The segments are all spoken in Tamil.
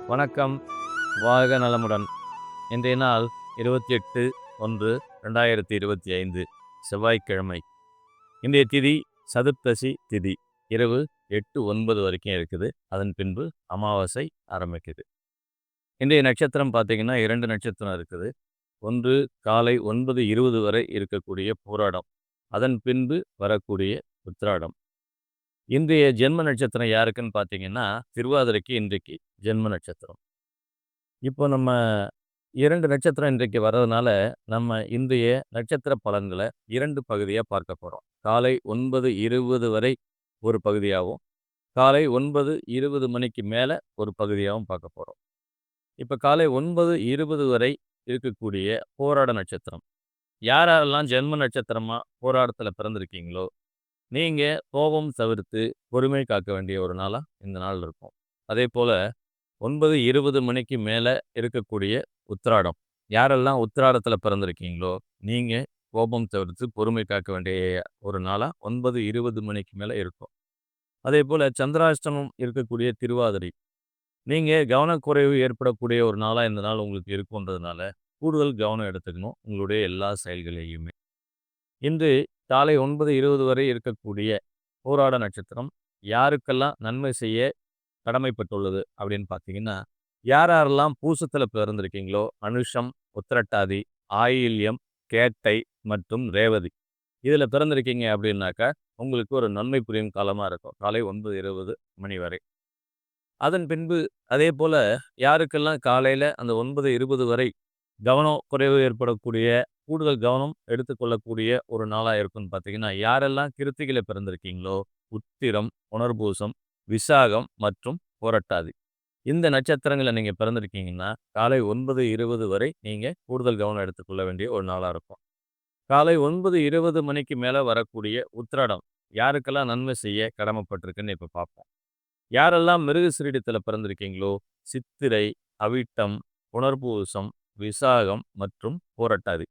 வணக்கம். வாழ்க நலமுடன். இன்றைய நாள் 28/1/2025 செவ்வாய்க்கிழமை. இன்றைய திதி சதுர்த்தசி திதி. இரவு 8-9 வரைக்கும் இருக்குது. அதன் பின்பு அமாவாசை ஆரம்பிக்குது. இன்றைய நட்சத்திரம் பார்த்தீங்கன்னா 2 நட்சத்திரம் இருக்குது. ஒன்று காலை 9:20 வரை இருக்கக்கூடிய பூராடம். அதன் பின்பு வரக்கூடிய உத்திராடம். இன்றைய ஜென்ம நட்சத்திரம் யாருக்குன்னு பார்த்தீங்கன்னா திருவாதிரைக்கு இன்றைக்கு ஜென்ம நட்சத்திரம். இப்போ நம்ம 2 நட்சத்திரம் இன்றைக்கு வர்றதுனால, நம்ம இன்றைய நட்சத்திர பலன்கள 2 பகுதியா பார்க்க போறோம். காலை 9:20 வரை ஒரு பகுதியாவும், காலை 9:20 மணிக்கு மேல ஒரு பகுதியாவும் பார்க்க போறோம். இப்ப காலை 9:20 வரை இருக்கக்கூடிய போராட நட்சத்திரம். யாரெல்லாம் ஜென்ம நட்சத்திரமா போராடத்துல பிறந்திருக்கீங்களோ, நீங்க கோபம் தவிர்த்து பொறுமை காக்க வேண்டிய ஒரு நாளா இந்த நாள் இருக்கும். அதேபோல 9:20 மணிக்கு மேல இருக்கக்கூடிய உத்திராடம். யாரெல்லாம் உத்திராடத்துல பிறந்திருக்கீங்களோ, நீங்க கோபம் தவிர்த்து பொறுமை காக்க வேண்டிய ஒரு நாளா 9:20 மணிக்கு மேல இருக்கும். அதேபோல சந்திராஷ்டமம் இருக்கக்கூடிய திருவாதிரை. நீங்க கவனக்குறைவு ஏற்படக்கூடிய ஒரு நாளா இந்த நாள் உங்களுக்கு இருக்குன்றதுனால, கூடுதல் கவனம் எடுத்துக்கணும் உங்களுடைய எல்லா செயல்களையுமே. இன்று காலை 9:20 வரை இருக்கக்கூடிய போராட நட்சத்திரம் யாருக்கெல்லாம் நன்மை செய்ய கடமைப்பட்டுள்ளது அப்படின்னு பார்த்தீங்கன்னா, யாரெல்லாம் பூசத்துல பிறந்திருக்கீங்களோ, அனுஷம், உத்திரட்டாதி, ஆயில்யம், கேட்டை மற்றும் ரேவதி. இதில பிறந்திருக்கீங்க அப்படின்னாக்கா, உங்களுக்கு ஒரு நன்மை புரியும் காலமா இருக்கும். காலை 9:20 மணி வரை. அதன் பின்பு அதேபோல யாருக்கெல்லாம் காலையில அந்த 9:20 வரை கவனம் குறைவு ஏற்படக்கூடிய, கூடுதல் கவனம் எடுத்துக்கொள்ளக்கூடிய ஒரு நாளா இருக்குன்னு பார்த்தீங்கன்னா, யாரெல்லாம் கிருத்திகையில பிறந்திருக்கீங்களோ, உத்திரம், புனர்பூசம், விசாகம் மற்றும் புரட்டாதி. இந்த நட்சத்திரங்கள்ல நீங்க பிறந்திருக்கீங்கன்னா, காலை 9:20 வரை நீங்க கூடுதல் கவனம் எடுத்துக்கொள்ள வேண்டிய ஒரு நாளா இருக்கும். காலை 9:20 மணிக்கு மேல வரக்கூடிய உத்திராடம், யாருக்கெல்லாம் நன்மை செய்ய கடமைப்பட்டிருக்குன்னு இப்ப பார்ப்போம். யாரெல்லாம் மிருகசீரிடத்துல பிறந்திருக்கீங்களோ, சித்திரை, அவிட்டம், புனர்பூசம், விசாகம் மற்றும் பூரட்டாதி.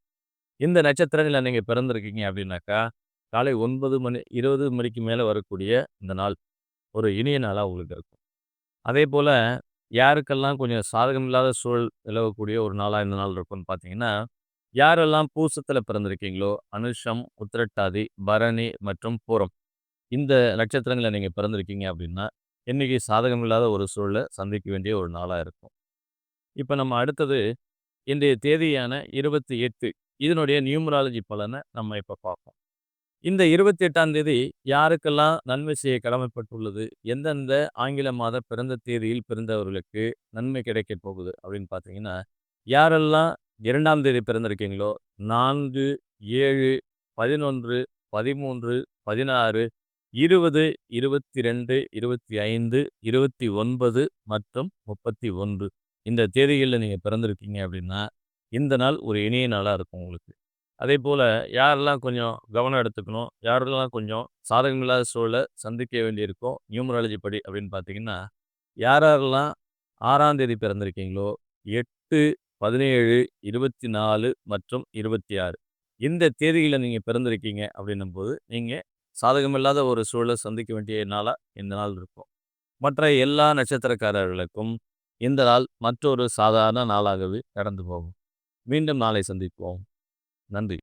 இந்த நட்சத்திரங்கள்ல நீங்க பிறந்திருக்கீங்க அப்படின்னாக்கா, காலை 9:20 மணிக்கு மேல வரக்கூடிய இந்த நாள், ஒரு இனிய நாளா உங்களுக்கு இருக்கும். அதேபோல யாருக்கெல்லாம் கொஞ்சம் சாதகமில்லாத சூழல் நிலவக்கூடிய ஒரு நாளா இந்த நாள் இருக்கும்னு பார்த்தீங்கன்னா, யாரெல்லாம் பூசத்துல பிறந்திருக்கீங்களோ, அனுஷம், உத்திரட்டாதி, பரணி மற்றும் பூரம். இந்த நட்சத்திரங்கள்ல நீங்க பிறந்திருக்கீங்க அப்படின்னா, இன்னைக்கு சாதகமில்லாத ஒரு சூழல சந்திக்க வேண்டிய ஒரு நாளா இருக்கும். இப்ப நம்ம அடுத்தது இன்றைய தேதியான 28 இதனுடைய நியூமராலஜி பலன நம்ம இப்ப பார்ப்போம். இந்த 28ஆம் தேதி யாருக்கெல்லாம் நன்மை செய்ய கடமைப்பட்டுள்ளது? எந்தெந்த ஆங்கில மாத பிறந்த தேதியில் பிறந்தவர்களுக்கு நன்மை கிடைக்கப் போகுது அப்படின்னு பார்த்தீங்கன்னா, யாரெல்லாம் 2ஆம் தேதி பிறந்திருக்கீங்களோ 4, 7, 11, 13, 16, 20, 22, 25, 29 மற்றும் 31 இந்த தேதிகள்ல நீங்க பிறந்திருக்கீங்க அப்படின்னா, இந்த நாள் ஒரு இனிய நாளா இருக்கும் உங்களுக்கு. அதேபோல யாரெல்லாம் கொஞ்சம் கவனம் எடுத்துக்கணும், யாரெல்லாம் கொஞ்சம் சாதகமில்லாத சூழல சந்திக்க வேண்டியிருக்கும் நியூமராலஜி படி அப்படின்னு பார்த்தீங்கன்னா, யாரெல்லாம் 6ஆம் தேதி பிறந்திருக்கீங்களோ 8, 17, 24 மற்றும் 26 இந்த தேதியில நீங்க பிறந்திருக்கீங்க அப்படின்னும்போது, நீங்க சாதகமில்லாத ஒரு சூழல சந்திக்க வேண்டிய நாளா இந்த நாள் இருக்கும். மற்ற எல்லா நட்சத்திரக்காரர்களுக்கும் இந்த நாள் மற்றொரு சாதாரண நாளாகவே கடந்து போகும். மீண்டும் நாளை சந்திப்போம். நன்றி.